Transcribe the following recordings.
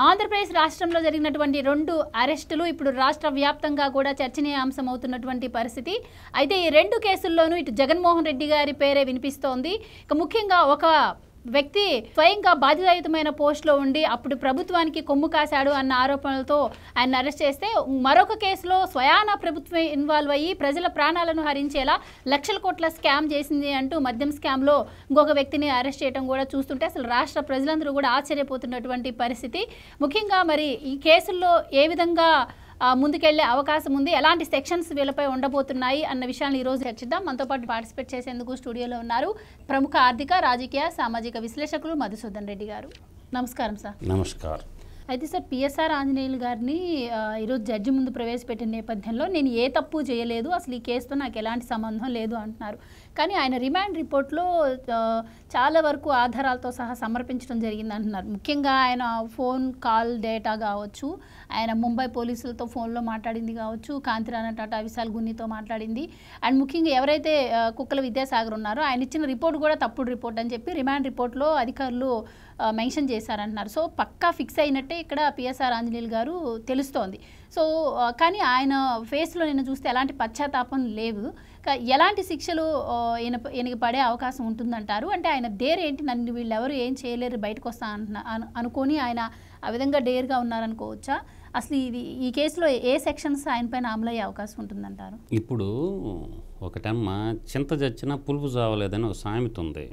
ఆంధ్రప్రదేశ్ రాష్ట్రంలో జరిగినటువంటి 2 అరెస్టులు ఇప్పుడు రాష్ట్ర వ్యాప్తంగా కూడా చర్చనీయాంశం అవుతున్నటువంటి పరిస్థితి. అయితే ఈ 2 కేసుల్లోనూ ఇటు జగన్మోహన్ రెడ్డి గారి పేరే వినిపిస్తోంది. ఇక ముఖ్యంగా ఒక వ్యక్తి స్వయంగా బాధ్యతాయుతమైన పోస్టులో ఉండి అప్పుడు ప్రభుత్వానికి కొమ్ము కాశాడు అన్న ఆరోపణలతో ఆయన అరెస్ట్ చేస్తే, మరొక కేసులో స్వయానా ప్రభుత్వం ఇన్వాల్వ్ అయ్యి ప్రజల ప్రాణాలను హరించేలా లక్షల కోట్ల స్కామ్ చేసింది అంటూ మద్యం స్కామ్లో ఇంకొక వ్యక్తిని అరెస్ట్ చేయడం కూడా చూస్తుంటే అసలు రాష్ట్ర ప్రజలందరూ కూడా ఆశ్చర్యపోతున్నటువంటి పరిస్థితి. ముఖ్యంగా మరి ఈ కేసుల్లో ఏ విధంగా ముందుకెళ్లే అవకాశం ఉంది, ఎలాంటి సెక్షన్స్ వీళ్ళపై ఉండబోతున్నాయి అన్న విషయాన్ని ఈరోజు చర్చిద్దాం. మనతో పాటు పార్టిసిపేట్ చేసేందుకు స్టూడియోలో ఉన్నారు ప్రముఖ ఆర్థిక, రాజకీయ, సామాజిక విశ్లేషకులు మధుసూదన్ రెడ్డి గారు. నమస్కారం సార్. నమస్కారం. అయితే సార్, పిఎస్ఆర్ ఆంజనేయులు గారిని ఈరోజు జడ్జి ముందు ప్రవేశపెట్టిన నేపథ్యంలో నేను ఏ తప్పు చేయలేదు, అసలు ఈ కేసుతో నాకు ఎలాంటి సంబంధం లేదు అంటున్నారు. కానీ ఆయన రిమాండ్ రిపోర్ట్లో చాలా వరకు ఆధారాలతో సహా సమర్పించడం జరిగింది అంటున్నారు. ముఖ్యంగా ఆయన ఫోన్ కాల్ డేటా కావచ్చు, ఆయన ముంబై పోలీసులతో ఫోన్లో మాట్లాడింది కావచ్చు, కాంతిరాణ టాటా విశాల్ గున్నితో మాట్లాడింది, అండ్ ముఖ్యంగా ఎవరైతే కుక్కల విద్యాసాగర్ ఉన్నారో ఆయన ఇచ్చిన రిపోర్ట్ కూడా తప్పుడు రిపోర్ట్ అని చెప్పి రిమాండ్ రిపోర్ట్లో అధికారులు మెన్షన్ చేశారంటున్నారు. సో పక్కా ఫిక్స్ అయినట్టే ఇక్కడ పిఎస్ఆర్ ఆంజనేయులు గారు తెలుస్తోంది. సో కానీ ఆయన ఫేస్లో నేను చూస్తే ఎలాంటి పశ్చాత్తాపం లేవు. ఎలాంటి శిక్షలు ఈయనకి పడే అవకాశం ఉంటుందంటారు? అంటే ఆయన డేర్ ఏంటి, నన్ను వీళ్ళెవరు ఏం చేయలేరు బయటకు వస్తా అనుకొని ఆయన ఆ విధంగా డేర్గా ఉన్నారనుకోవచ్చా? అసలు ఈ కేసులో ఏ సెక్షన్స్ ఆయన పైన అమలయ్యే అవకాశం ఉంటుందంటారు? ఇప్పుడు ఒకటమ్మా, చింత చచ్చినా పులుపు చావలేదని ఒక సామెత ఉంది.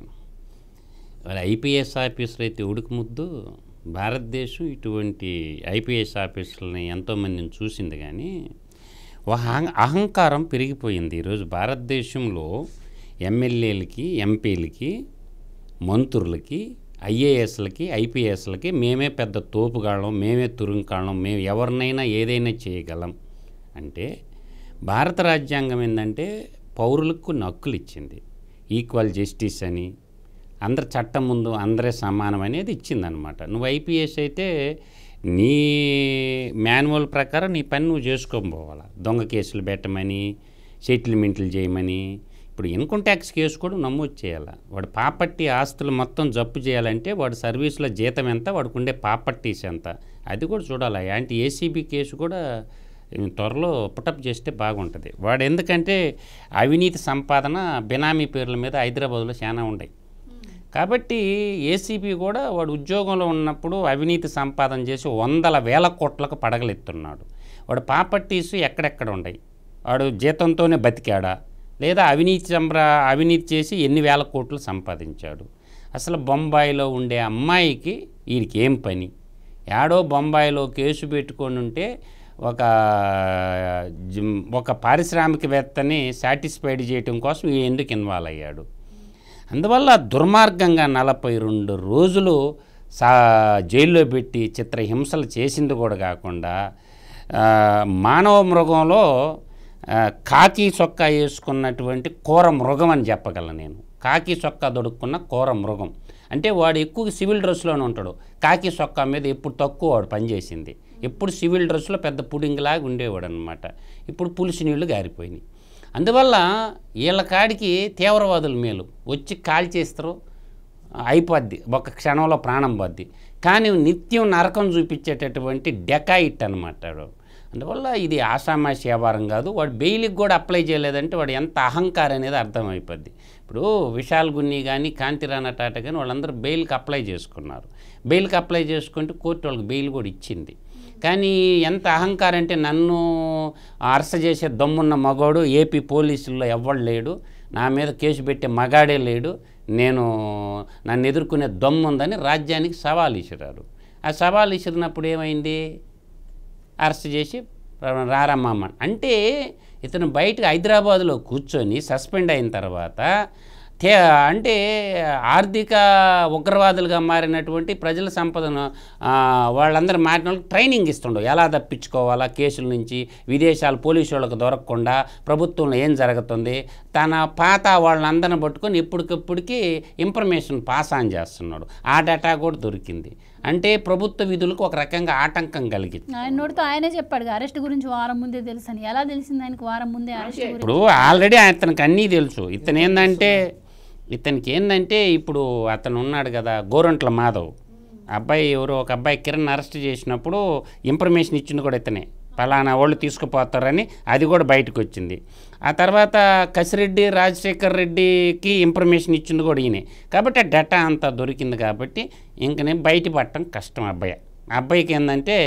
వాళ్ళ ఐపీఎస్ ఆఫీసర్ అయితే ఉడుకు ముద్దు, భారతదేశం ఇటువంటి ఐపీఎస్ ఆఫీసర్లని ఎంతోమందిని చూసింది. కానీ అహంకారం పెరిగిపోయింది. ఈరోజు భారతదేశంలో ఎమ్మెల్యేలకి, ఎంపీలకి, మంత్రులకి, ఐఏఎస్లకి, ఐపీఎస్లకి మేమే పెద్ద తోపుగాళ్ళం, మేమే తురుంకాళ్ళం, మేము ఎవరినైనా ఏదైనా చేయగలం అంటే, భారత రాజ్యాంగం ఏంటంటే పౌరులకు కొన్ని హక్కులు ఇచ్చింది. ఈక్వల్ జస్టిస్ అని, అందరు చట్టం ముందు అందరే సమానం అనేది ఇచ్చిందనమాట. నువ్వు ఐపీఎస్ అయితే నీ మాన్యువల్ ప్రకారం నీ పని నువ్వు చేసుకోపోవాలా. దొంగ కేసులు పెట్టమని, సెటిల్మెంట్లు చేయమని, ఇప్పుడు ఇన్కమ్ ట్యాక్స్ కేసు కూడా నమోదు చేయాలి. వాడు ప్రాపర్టీ ఆస్తులు మొత్తం జప్పు చేయాలంటే వాడు సర్వీస్లో జీతం ఎంత, వాడికి ఉండే ప్రాపర్టీస్ ఎంత, అది కూడా చూడాలి. యాంటీ ఏసీబీ కేసు కూడా త్వరలో పుటప్ చేస్తే బాగుంటుంది. వాడు ఎందుకంటే అవినీతి సంపాదన బినామీ పేర్ల మీద హైదరాబాద్లో చాలా ఉన్నాయి. కాబట్టి ఏసీబీ కూడా వాడు ఉద్యోగంలో ఉన్నప్పుడు అవినీతి సంపాదన చేసి 100,000 కోట్లకు పడగలెత్తున్నాడు. వాడు ప్రాపర్టీస్ ఎక్కడెక్కడ ఉన్నాయి, వాడు జీతంతోనే బతికాడా లేదా అవినీతి చేసి ఎన్ని వేల కోట్లు సంపాదించాడు. అసలు బొంబాయిలో ఉండే అమ్మాయికి వీడికి ఏం పని? ఏడో బొంబాయిలో కేసు పెట్టుకొని ఉంటే ఒక పారిశ్రామికవేత్తని సాటిస్ఫైడ్ చేయడం కోసం ఎందుకు ఇన్వాల్వ్ అయ్యాడు? అందువల్ల దుర్మార్గంగా 42 రోజులు జైల్లో పెట్టి చిత్రహింసలు చేసింది కూడా కాకుండా, మానవ మృగంలో కాకి చొక్కా వేసుకున్నటువంటి కోర మృగం అని చెప్పగలను నేను. కాకి చొక్కా దొడుక్కున్న కోర మృగం అంటే వాడు ఎక్కువ సివిల్ డ్రెస్లోనే ఉంటాడు. కాకి చొక్కా మీద ఎప్పుడు తక్కువ వాడు పనిచేసింది, ఎప్పుడు సివిల్ డ్రెస్లో పెద్ద పుడింగ్లాగా ఉండేవాడు అనమాట. ఇప్పుడు పులుసు నీళ్లు గారిపోయినాయి. అందువల్ల వీళ్ళ కాడికి తీవ్రవాదులు మేలు, వచ్చి కాల్ చేస్తారు, అయిపోద్ది, ఒక క్షణంలో ప్రాణం పోద్ది. కానీ నిత్యం నరకం చూపించేటటువంటి డెకాయిట్ అనమాట. అందువల్ల ఇది ఆషామాషి వ్యవహారం కాదు. వాడు బెయిల్కి కూడా అప్లై చేయలేదంటే వాడు ఎంత అహంకారం అనేది అర్థమైపోద్ది. ఇప్పుడు విశాల్ గున్ని కానీ, కాంతిరాణ టాటా కానీ వాళ్ళందరూ బెయిల్కి అప్లై చేసుకున్నారు. బెయిల్కి అప్లై చేసుకుంటే కోర్టు వాళ్ళకి బెయిల్ కూడా ఇచ్చింది. కానీ ఎంత అహంకారం అంటే, నన్ను అరెస్ట్ చేసే దమ్మున్న మగోడు ఏపీ పోలీసుల్లో ఎవ్వడు లేడు, నా మీద కేసు పెట్టే మగాడే లేడు, నన్ను ఎదుర్కొనే దమ్ము ఉందని రాజ్యానికి సవాల్ ఇసిరారు. ఆ సవాల్ ఇసిరినప్పుడు ఏమైంది? అరెస్ట్ చేసి రారమ్మమ్మ అంటే ఇతను బయటకు హైదరాబాదులో కూర్చొని సస్పెండ్ అయిన తర్వాత అంటే ఆర్థిక ఉగ్రవాదులుగా మారినటువంటి ప్రజల సంపదను వాళ్ళందరూ మారిన వాళ్ళకి ట్రైనింగ్ ఇస్తుండవు, ఎలా తప్పించుకోవాలా కేసుల నుంచి, విదేశాలు పోలీసు వాళ్ళకు దొరకకుండా ప్రభుత్వంలో ఏం జరుగుతుంది, తన పాత వాళ్ళందరిని పట్టుకొని ఇప్పటికిప్పటికి ఇన్ఫర్మేషన్ పాస్ ఆన్ చేస్తున్నాడు. ఆ డేటా కూడా దొరికింది. అంటే ప్రభుత్వ విధులకు ఒక రకంగా ఆటంకం కలిగింది. ఆయన నోటితో ఆయనే చెప్పాడు అరెస్ట్ గురించి వారం ముందే తెలుసని. ఎలా తెలిసింది ఆయనకు వారం ముందే అరెస్ట్? ఇప్పుడు ఆల్రెడీ అతనికి అన్నీ తెలుసు. ఇతనికి ఏంటంటే ఇప్పుడు అతను ఉన్నాడు కదా, గోరంట్ల మాధవ్, అబ్బాయి ఎవరో ఒక అబ్బాయి కిరణ్ అరెస్ట్ చేసినప్పుడు ఇన్ఫర్మేషన్ ఇచ్చింది కూడా ఇతనే, పలానా వాళ్ళు తీసుకుపోతారని. అది కూడా బయటకు వచ్చింది. ఆ తర్వాత కసిరెడ్డి రాజశేఖర్ రెడ్డికి ఇన్ఫర్మేషన్ ఇచ్చింది కూడా ఈయనే. కాబట్టి ఆ డేటా అంతా దొరికింది. కాబట్టి ఇంకనే బయట పట్టడం కష్టం. అబ్బాయికి ఏంటంటే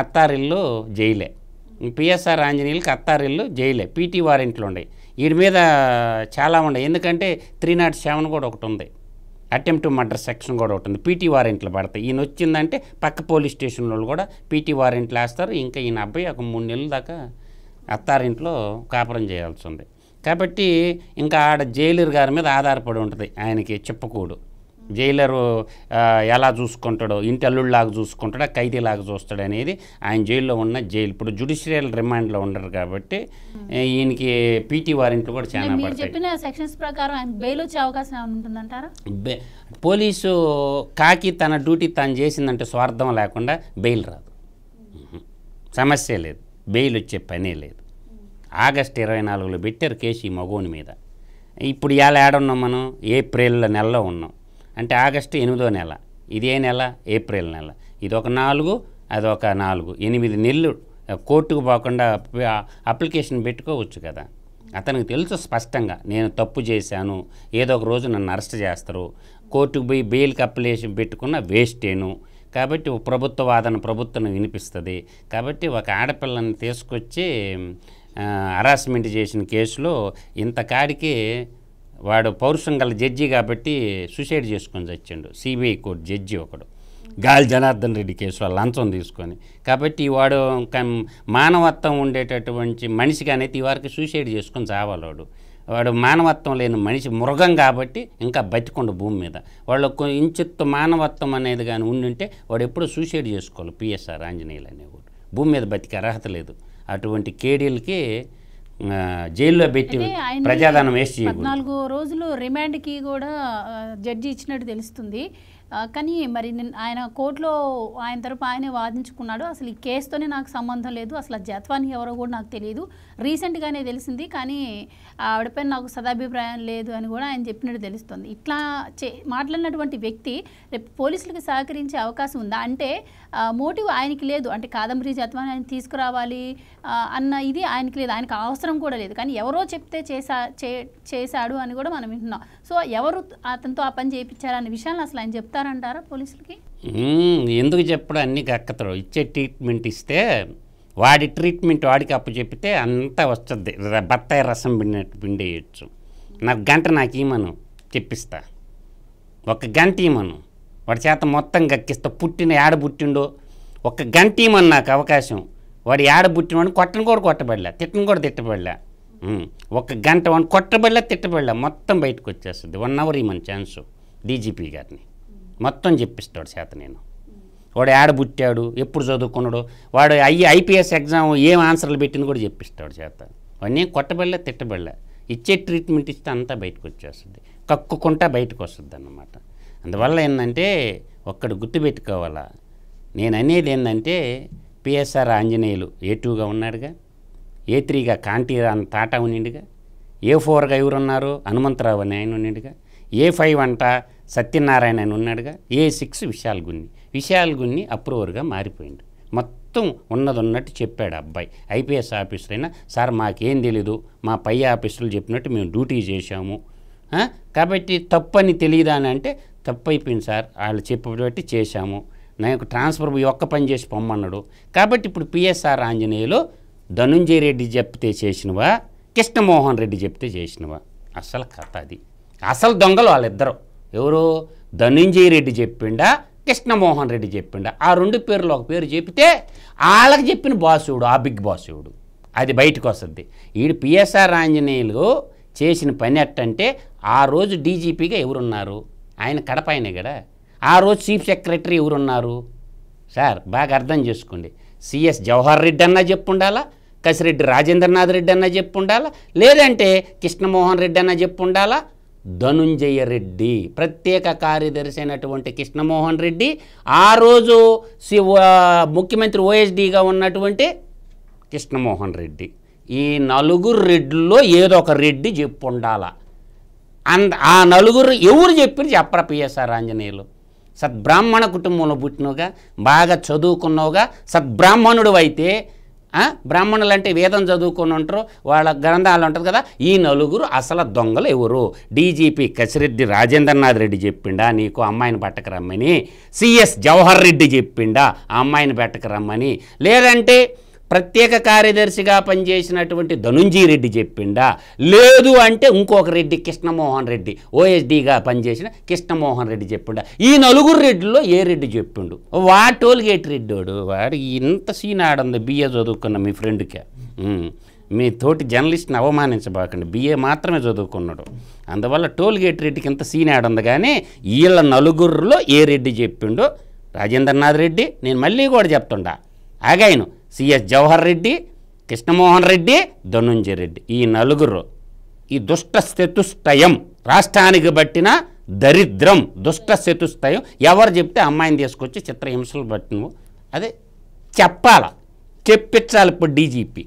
అత్తారిల్లు జైలే, పిఎస్ఆర్ ఆంజనేయులకి అత్తారిల్లు జైలే, పీటీ వారెంట్లు ఉన్నాయి. వీడి మీద చాలా ఉన్నాయి. ఎందుకంటే 307 కూడా ఒకటి ఉంది, అటెంప్ట్ మర్డర్ సెక్షన్ కూడా ఒకటి ఉంది. పీటీ వారెంట్లు పడతాయి. ఈయన వచ్చిందంటే పక్క పోలీస్ స్టేషన్లో కూడా పీటీ వారెంట్లు వేస్తారు. ఇంకా ఈయన అబ్బాయి ఒక 3 నెలల దాకా అత్తారింట్లో కాపురం చేయాల్సి ఉంది. కాబట్టి ఇంకా ఆడ జైలర్ గారి మీద ఆధారపడి ఉంటుంది ఆయనకి చెప్పకూడు. జైలరు ఎలా చూసుకుంటాడో, ఇంటి అల్లుళ్ళలాగా చూసుకుంటాడా, ఖైదీలాగా చూస్తాడు అనేది ఆయన జైల్లో ఉన్న జైలు. ఇప్పుడు జ్యుడిషియల్ రిమాండ్లో ఉండరు కాబట్టి ఈయనకి పీటీ వారెంట్లు కూడా చాలా పడతాయి. చెప్పిన సెక్షన్స్ ప్రకారం ఆయన బెయిల్ వచ్చే అవకాశం ఉంటుందంటారా? పోలీసు కాకి తన డ్యూటీ తాను చేసిందంటే స్వార్థం లేకుండా బెయిల్ రాదు, సమస్య లేదు, బెయిల్ వచ్చే పనే లేదు. ఆగస్టు 24లో పెట్టారు కేసు ఈ మగోని మీద. ఇప్పుడు ఇవాళ ఏడున్నాం మనం, ఏప్రిల్ నెలలో ఉన్నాం. అంటే ఆగస్టు 8వ నెల, ఇదే నెల ఏప్రిల్ నెల, ఇదొక 4, అదొక 4, 8 నెలలు కోర్టుకు పోకుండా అప్లికేషన్ పెట్టుకోవచ్చు కదా. అతనికి తెలుసు స్పష్టంగా నేను తప్పు చేశాను, ఏదో ఒక రోజు నన్ను అరెస్ట్ చేస్తారు, కోర్టుకు పోయి బెయిల్కి అప్లికేషన్ పెట్టుకున్న వేస్టేను. కాబట్టి ప్రభుత్వ వాదన ప్రభుత్వం వినిపిస్తుంది. కాబట్టి ఒక ఆడపిల్లని తీసుకొచ్చి హరాస్మెంట్ చేసిన కేసులో ఇంతకాడికి వాడు పౌరుషం గల జడ్జి కాబట్టి సూసైడ్ చేసుకొని చచ్చిండు. సిబిఐ కోర్టు జడ్జి ఒకడు, గాలి జనార్దన్ రెడ్డి కేసులో లంచం తీసుకొని. కాబట్టి వాడు మానవత్వం ఉండేటటువంటి మనిషిగా అనేది ఈ వారికి సూసైడ్ చేసుకొని చావాడు. వాడు మానవత్వం లేని మనిషి, మృగం కాబట్టి ఇంకా బతికొండు భూమి మీద. వాళ్ళకు ఇంచెత్తు మానవత్వం అనేది కానీ ఉండుంటే వాడు ఎప్పుడూ సూసైడ్ చేసుకోవాలి. పిఎస్ఆర్ ఆంజనేయులు అనేవాడు భూమి మీద బతికే అర్హత లేదు. అటువంటి కేడీలకి జైల్లో పెట్టి ప్రజాధనం వేస్ట్ చేయకూడదు. 14 రోజులు రిమాండ్కి కూడా జడ్జి ఇచ్చినట్టు తెలుస్తుంది. కానీ మరి ఆయన కోర్టులో ఆయన తరపు ఆయనే వాదించుకున్నాడు. అసలు ఈ కేసుతోనే నాకు సంబంధం లేదు, అసలు జత్వాని ఎవరో కూడా నాకు తెలియదు, రీసెంట్గానే తెలిసింది, కానీ ఆవిడపైన నాకు సదాభిప్రాయం లేదు అని కూడా ఆయన చెప్పినట్టు తెలుస్తుంది. ఇట్లా మాట్లాడినటువంటి వ్యక్తి రేపు పోలీసులకు సహకరించే అవకాశం ఉందా? అంటే మోటివ్ ఆయనకి లేదు, అంటే కాదంబరి జత్వాని ఆయన తీసుకురావాలి అన్న ఇది ఆయనకి లేదు, ఆయనకు అవసరం కూడా లేదు. కానీ ఎవరో చెప్తే చేశాడు అని కూడా మనం వింటున్నాం. సో ఎవరు అతనితో ఆ పని చేయించారనే విషయాన్ని అసలు ఆయన చెప్తారంటారా పోలీసులకి? ఎందుకు చెప్పడం, అన్ని కక్కతరు. ఇచ్చే ట్రీట్మెంట్ ఇస్తే వాడి ట్రీట్మెంట్ వాడికి అప్పు చెప్పితే అంతా వస్తుంది. బత్తాయి రసం పిండేయచ్చు. నాకు ఇమ్మను చెప్పిస్తా, 1 గంట ఇమ్మను, వాడి చేత మొత్తం గక్కిస్తా. ఏడ పుట్టిండో 1 గంట ఇమ్మను నాకు అవకాశం. వాడు ఏడ పుట్టినవాడిని కొట్టను కూడా కొట్టబడలే, తిట్టను కూడా తిట్టబడలే. 1 గంట వాడిని కొట్టబడలే, తిట్టబడలే, మొత్తం బయటకు వచ్చేస్తుంది. 1 అవర్ ఇమ్మని ఛాన్సు డీజీపీ గారిని, మొత్తం చెప్పిస్తాడు చేత. నేను వాడు ఏడ పుట్టాడు, ఎప్పుడు చదువుకున్నాడు, వాడు ఐపీఎస్ ఎగ్జామ్ ఏం ఆన్సర్లు పెట్టింది కూడా చెప్పిస్తాడు చేత. వాడిని కొట్టబడలే, తిట్టబడలే, ఇచ్చే ట్రీట్మెంట్ ఇస్తే అంతా బయటకు వచ్చేస్తుంది, కక్కుకుంటా బయటకు వస్తుంది అన్నమాట. అందువల్ల ఏంటంటే ఒక్కడు గుర్తుపెట్టుకోవాలా, నేను అనేది ఏంటంటే పిఎస్ఆర్ ఆంజనేయులు A2గా ఉన్నాడుగా, A3గా కాంతిరాన్ తాటా ఉన్నిండిగా, A4గా ఎవరున్నారు హనుమంతరావు అని ఆయన ఉన్నిండిగా, A5 అంట సత్యనారాయణ అని ఉన్నాడుగా, A6 విశాల్ గున్ని అప్రూవర్గా మారిపోయింది. మొత్తం ఉన్నట్టు చెప్పాడు అబ్బాయి. ఐపీఎస్ ఆఫీసర్ అయినా సార్ మాకేం తెలీదు, మా పై ఆఫీసర్లు చెప్పినట్టు మేము డ్యూటీ చేశాము, కాబట్టి తప్పని తెలియదా అని అంటే తప్పు అయిపోయింది సార్, వాళ్ళు చెప్పబట్టి చేశాము, నాకు ట్రాన్స్ఫర్ ఒక్క పని చేసి పొమ్మన్నాడు. కాబట్టి ఇప్పుడు పిఎస్ఆర్ ఆంజనేయులు ధనుంజయ రెడ్డి చెప్తే చేసినవా, కృష్ణమోహన్ రెడ్డి చెప్తే చేసినవా? అసలు కథ అది. అసలు దొంగలు వాళ్ళిద్దరు. ఎవరు? ధనుంజయ రెడ్డి చెప్పిండా, కృష్ణమోహన్ రెడ్డి చెప్పిండా. ఆ 2 పేర్లు ఒక పేరు చెప్తే వాళ్ళకి చెప్పిన బాసుడు, ఆ బిగ్ బాసుడు, అది బయటకు వస్తుంది. వీడు పిఎస్ఆర్ ఆంజనేయులు చేసిన పని ఎట్టంటే, ఆ రోజు డీజీపీగా ఎవరున్నారు? ఆయన కడప ఆయనే కదా. ఆ రోజు చీఫ్ సెక్రటరీ ఎవరున్నారు సార్? బాగా అర్థం చేసుకోండి. సిఎస్ జవహర్ రెడ్డి అన్నా చెప్పుండాలా, కసిరెడ్డి రాజేంద్రనాథ్ రెడ్డి అన్నా చెప్పుండాలా, లేదంటే కృష్ణమోహన్ రెడ్డి అన్నా చెప్పుండాలా, ధనుంజయ రెడ్డి ప్రత్యేక కార్యదర్శి అయినటువంటి కృష్ణమోహన్ రెడ్డి, ఆ రోజు ముఖ్యమంత్రి ఓఎస్డీగా ఉన్నటువంటి కృష్ణమోహన్ రెడ్డి, ఈ 4 రెడ్డిలో ఏదో ఒక రెడ్డి చెప్పుండాలా. ఆ 4 ఎవరు చెప్పారు చెప్పరా పిఎస్ఆర్ ఆంజనేయులు? సద్బ్రాహ్మణ కుటుంబంలో పుట్టినవుగా, బాగా చదువుకున్నావుగా, సద్బ్రాహ్మణుడు అయితే బ్రాహ్మణులు అంటే వేదం చదువుకొని ఉంటారు, వాళ్ళ గ్రంథాలు ఉంటుంది కదా. ఈ నలుగురు అసలు దొంగలు ఎవరు? డీజీపీ కసిరెడ్డి రాజేంద్రనాథ్ రెడ్డి చెప్పిండా నీకు అమ్మాయిని పట్టకరమ్మని? సిఎస్ జవహర్ రెడ్డి చెప్పిండా ఆ అమ్మాయిని పెట్టకరమ్మని? లేదంటే ప్రత్యేక కార్యదర్శిగా పనిచేసినటువంటి ధనుంజీ రెడ్డి చెప్పిండా? లేదు అంటే ఇంకొక రెడ్డి కృష్ణమోహన్ రెడ్డి ఓఎస్డీగా పనిచేసిన కృష్ణమోహన్ రెడ్డి చెప్పిండా? ఈ నలుగురు రెడ్డిలో ఏ రెడ్డి చెప్పిండు? టోల్గేట్ రెడ్డోడు. వాడు ఇంత సీన్ ఆడుంది బిఏ చదువుకున్న మీ ఫ్రెండ్కే. మీ తోటి జర్నలిస్ట్ని అవమానించబాకండి, బిఏ మాత్రమే చదువుకున్నాడు. అందువల్ల టోల్గేట్ రెడ్డికి ఇంత సీన్ ఆడుంది. కానీ వీళ్ళ నలుగురిలో ఏ రెడ్డి చెప్పిండో రాజేంద్రనాథ్ రెడ్డి, నేను మళ్ళీ కూడా చెప్తుండా ఆగాయను, సిఎస్ జవహర్ రెడ్డి, కృష్ణమోహన్ రెడ్డి, ధనుంజయ రెడ్డి, ఈ నలుగురు ఈ దుష్ట చతుష్టయం రాష్ట్రానికి బట్టిన దరిద్రం. దుష్ట చతుష్టయం ఎవరు చెప్తే అమ్మాయిని తీసుకొచ్చి చిత్రహింసలు పట్టినవు అదే చెప్పాల, చెప్పించాలి ఇప్పుడు డీజీపీ.